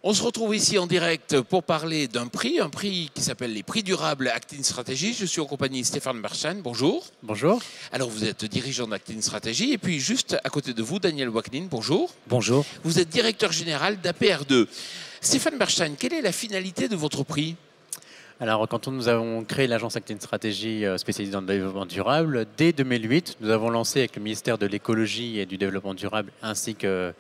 On se retrouve ici en direct pour parler d'un prix, un prix qui s'appelle les prix durables Actine Stratégie. Je suis en compagnie de Stéphane Bernstein. Bonjour. Bonjour. Alors vous êtes dirigeant d'Actine Stratégie et puis juste à côté de vous, Daniel Waknin. Bonjour. Bonjour. Vous êtes directeur général d'APR2. Stéphane Bernstein, quelle est la finalité de votre prix ? Alors, quand nous avons créé l'agence Actine Stratégie spécialisée dans le développement durable, dès 2008, nous avons lancé avec le ministère de l'écologie et du développement durable ainsi que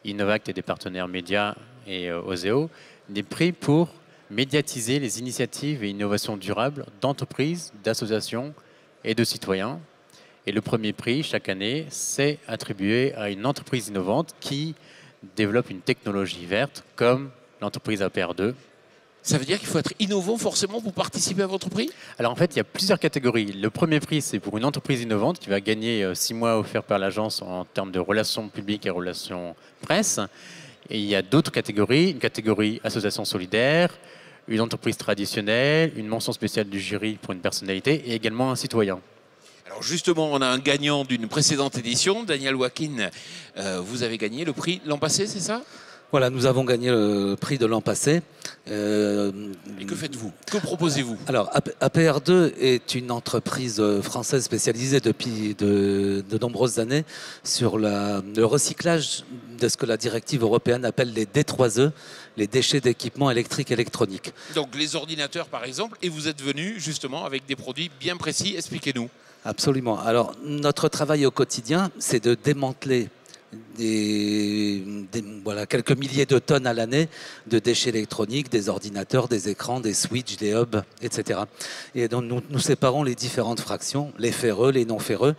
Innovact et des partenaires médias et Oseo, des prix pour médiatiser les initiatives et innovations durables d'entreprises, d'associations et de citoyens. Et le premier prix, chaque année, c'est attribué à une entreprise innovante qui développe une technologie verte, comme l'entreprise APR2. Ça veut dire qu'il faut être innovant forcément pour participer à votre prix ? Alors en fait, il y a plusieurs catégories. Le premier prix, c'est pour une entreprise innovante qui va gagner 6 mois offerts par l'agence en termes de relations publiques et relations presse. Et il y a d'autres catégories, une catégorie association solidaire, une entreprise traditionnelle, une mention spéciale du jury pour une personnalité et également un citoyen. Alors justement, on a un gagnant d'une précédente édition, Daniel Waknin. Vous avez gagné le prix l'an passé, c'est ça ? Voilà, nous avons gagné le prix de l'an passé. Et que faites-vous ? Que proposez-vous ? Alors, APR2 est une entreprise française spécialisée depuis de nombreuses années sur le recyclage de ce que la directive européenne appelle les D3E, les déchets d'équipements électriques et électroniques. Donc les ordinateurs par exemple, et vous êtes venu justement avec des produits bien précis, expliquez-nous. Absolument. Alors, notre travail au quotidien, c'est de démanteler voilà, quelques milliers de tonnes à l'année de déchets électroniques, des ordinateurs, des écrans, des switches, des hubs, etc. Et donc nous séparons les différentes fractions, les ferreux, les non ferreux.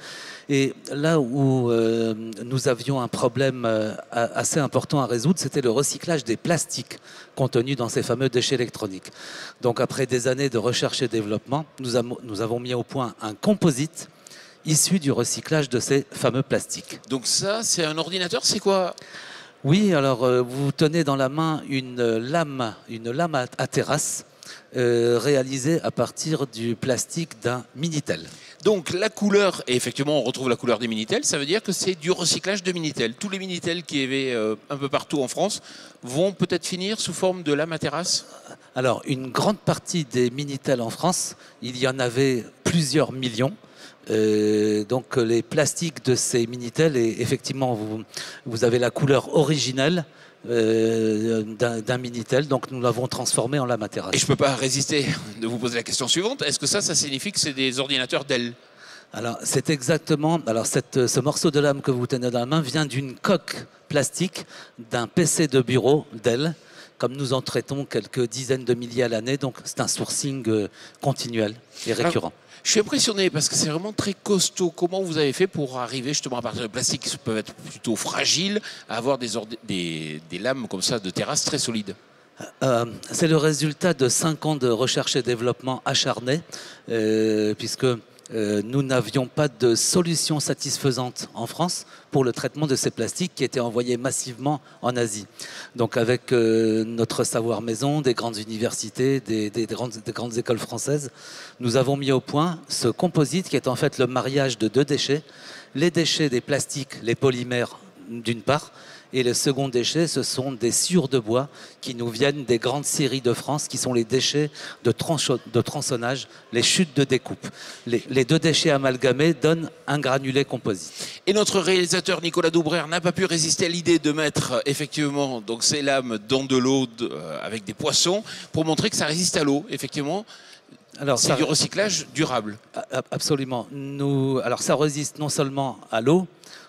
Et là où nous avions un problème assez important à résoudre, c'était le recyclage des plastiques contenus dans ces fameux déchets électroniques. Donc après des années de recherche et développement, nous avons mis au point un composite issu du recyclage de ces fameux plastiques. Donc ça, c'est un ordinateur, c'est quoi ? Oui, alors vous tenez dans la main une lame à terrasse réalisée à partir du plastique d'un Minitel. Donc la couleur, et effectivement on retrouve la couleur des Minitel, ça veut dire que c'est du recyclage de Minitel. Tous les Minitel qui avaient un peu partout en France vont peut-être finir sous forme de lame à terrasse ? Alors une grande partie des Minitel en France, il y en avait plusieurs millions. Donc les plastiques de ces Minitel, et effectivement vous avez la couleur originelle d'un Minitel, donc nous l'avons transformé en lame à terrasse. Et je ne peux pas résister de vous poser la question suivante, est-ce que ça signifie que c'est des ordinateurs Dell ? Alors c'est exactement, alors ce morceau de lame que vous tenez dans la main vient d'une coque plastique d'un PC de bureau Dell, comme nous en traitons quelques dizaines de milliers à l'année, donc c'est un sourcing continuel et récurrent. Alors, je suis impressionné parce que c'est vraiment très costaud. Comment vous avez fait pour arriver justement à partir de plastique qui peuvent être plutôt fragiles à avoir des lames comme ça de terrasse très solides ? C'est le résultat de 5 ans de recherche et développement acharné, puisque nous n'avions pas de solution satisfaisante en France pour le traitement de ces plastiques qui étaient envoyés massivement en Asie. Donc avec notre savoir maison, des grandes universités, des grandes écoles françaises, nous avons mis au point ce composite qui est en fait le mariage de 2 déchets. Les déchets des plastiques, les polymères d'une part, et le second déchet, ce sont des sciures de bois qui nous viennent des grandes scieries de France, qui sont les déchets de tronçonnage, les chutes de découpe. Les 2 déchets amalgamés donnent un granulé composite. Et notre réalisateur Nicolas Doubrer n'a pas pu résister à l'idée de mettre effectivement donc, ces lames dans de l'eau avec des poissons pour montrer que ça résiste à l'eau, effectivement. Alors, c'est du recyclage durable. Absolument. Alors ça résiste non seulement à l'eau,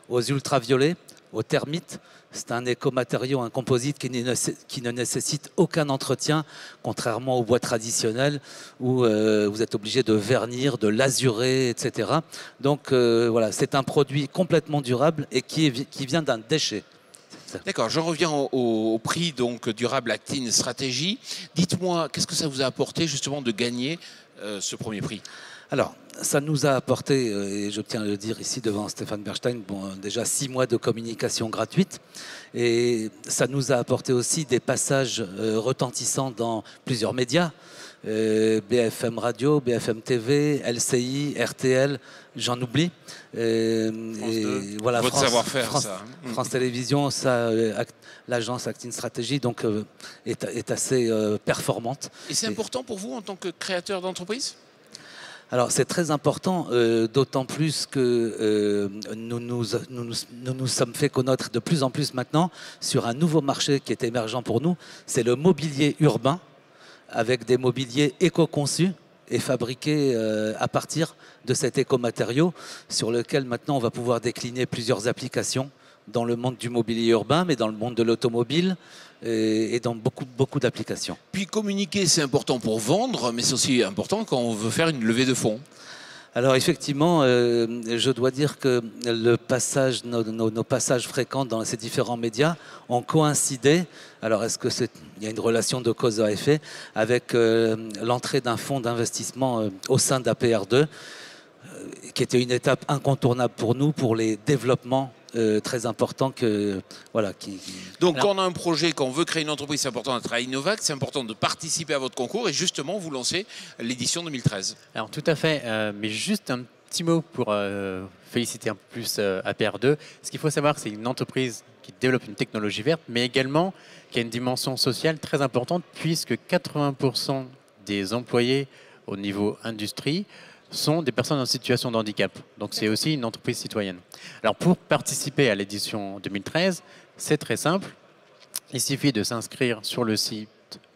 aux ultraviolets, aux termites. C'est un écomatériau, un composite qui ne nécessite aucun entretien, contrairement au bois traditionnel où vous êtes obligé de vernir, de l'azurer, etc. Donc voilà, c'est un produit complètement durable et qui vient d'un déchet. D'accord, j'en reviens au prix donc, durable Actine Stratégie. Dites-moi, qu'est-ce que ça vous a apporté justement de gagner ce premier prix ? Alors, ça nous a apporté, et je tiens à le dire ici devant Stéphane Bernstein, déjà 6 mois de communication gratuite. Et ça nous a apporté aussi des passages retentissants dans plusieurs médias, BFM Radio, BFM TV, LCI, RTL, j'en oublie. Voilà, votre savoir-faire, ça. France Télévisions, ça, l'agence Actine Stratégie donc, est assez performante. Et c'est important pour vous en tant que créateur d'entreprise ? Alors c'est très important, d'autant plus que nous nous sommes fait connaître de plus en plus maintenant sur un nouveau marché qui est émergent pour nous, c'est le mobilier urbain, avec des mobiliers éco-conçus et fabriqués à partir de cet écomatériau, sur lequel maintenant on va pouvoir décliner plusieurs applications dans le monde du mobilier urbain, mais dans le monde de l'automobile, et dans beaucoup d'applications. Puis communiquer, c'est important pour vendre, mais c'est aussi important quand on veut faire une levée de fonds. Alors effectivement, je dois dire que le passage, nos passages fréquents dans ces différents médias ont coïncidé. Alors est-ce que il y a une relation de cause à effet avec l'entrée d'un fonds d'investissement au sein d'APR2, qui était une étape incontournable pour nous pour les développements très important que voilà. Donc, quand on a un projet, quand on veut créer une entreprise, c'est important d'être à Innovact, c'est important de participer à votre concours et justement vous lancez l'édition 2013. Alors tout à fait, mais juste un petit mot pour féliciter un peu plus APR2. Ce qu'il faut savoir, c'est une entreprise qui développe une technologie verte, mais également qui a une dimension sociale très importante, puisque 80% des employés au niveau industrie sont des personnes en situation de handicap. Donc c'est aussi une entreprise citoyenne. Alors pour participer à l'édition 2013, c'est très simple. Il suffit de s'inscrire sur le site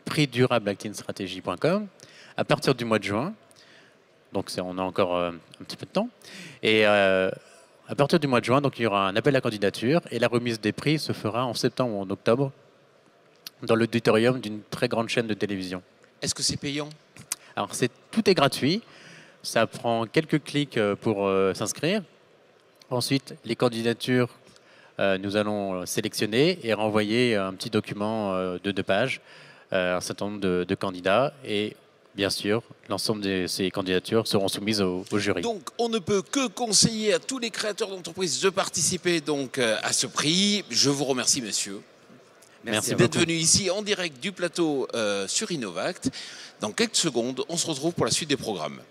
prixdurableactinestratégie.com à partir du mois de juin. Donc on a encore un petit peu de temps. Et à partir du mois de juin, donc, il y aura un appel à candidature et la remise des prix se fera en septembre ou en octobre dans l'auditorium d'une très grande chaîne de télévision. Est-ce que c'est payant ? Alors tout est gratuit. Ça prend quelques clics pour s'inscrire. Ensuite, les candidatures, nous allons sélectionner et renvoyer un petit document de 2 pages, un certain nombre de candidats. Et bien sûr, l'ensemble de ces candidatures seront soumises au jury. Donc, on ne peut que conseiller à tous les créateurs d'entreprises de participer donc, à ce prix. Je vous remercie, monsieur. Merci d'être venu ici en direct du plateau sur Innovact. Dans quelques secondes, on se retrouve pour la suite des programmes.